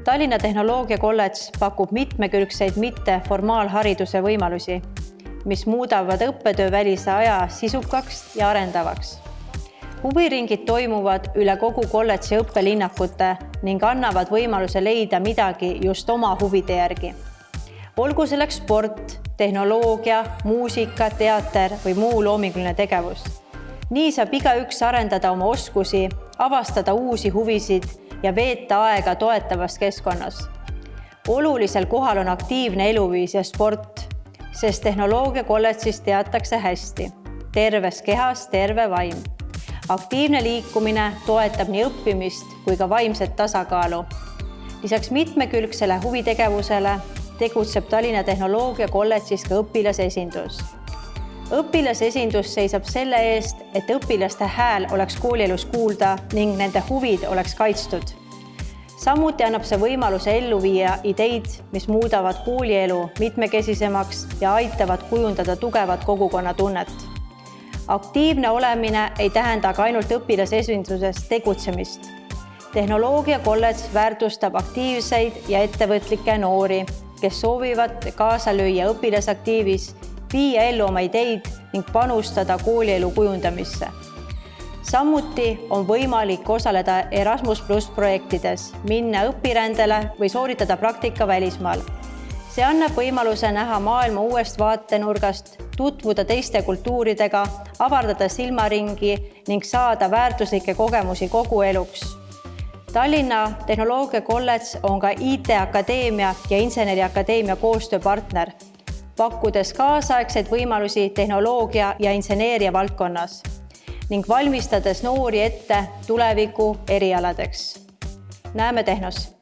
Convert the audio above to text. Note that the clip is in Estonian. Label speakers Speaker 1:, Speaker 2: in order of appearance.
Speaker 1: Tallinna Tehnoloogiakolledž pakub mitmekülgseid mitteformaalhariduse võimalusi, mis muudavad õppetöö välise aja sisukaks ja arendavaks. Huviringid toimuvad üle kogu kolledži õppelinnakute ning annavad võimaluse leida midagi just oma huvide järgi. Olgu selleks sport, tehnoloogia, muusika, teater või muu loominguline tegevus. Nii saab igaüks arendada oma oskusi, avastada uusi huvisid ja veeta aega toetavas keskkonnas. Olulisel kohal on aktiivne eluviis ja sport, sest Tehnoloogiakolledžis teatakse hästi. Terves kehas terve vaim. Aktiivne liikumine toetab nii õppimist kui ka vaimset tasakaalu. Lisaks mitmekülgsele huvitegevusele tegutseb Tallinna Tehnoloogiakolledžis ka õpilasesindus. Õpilasesindus seisab selle eest, et õpilaste hääl oleks koolielus kuulda ning nende huvid oleks kaitstud. Samuti annab see võimaluse ellu viia ideid, mis muudavad koolielu mitmekesisemaks ja aitavad kujundada tugevat kogukonnatunnet. Aktiivne olemine ei tähenda aga ainult õpilasesinduses tegutsemist. Tehnoloogiakolledž väärtustab aktiivseid ja ettevõtlikke noori, kes soovivad kaasa lüüa õpilasaktiivis, viia ellu oma ideid ning panustada koolielu kujundamisse. Samuti on võimalik osaleda Erasmus+ projektides, minna õpirändele või sooritada praktika välismaal. See annab võimaluse näha maailma uuest vaatenurgast, tutvuda teiste kultuuridega, avardada silmaringi ning saada väärtuslikke kogemusi kogu eluks. Tallinna Tehnoloogiakolledž on ka IT-akadeemia ja Inseneriakadeemia koostööpartner, pakkudes kaasaegseid võimalusi tehnoloogia ja inseneeria valdkonnas ning valmistades noori ette tuleviku erialadeks. Näeme Tehnos!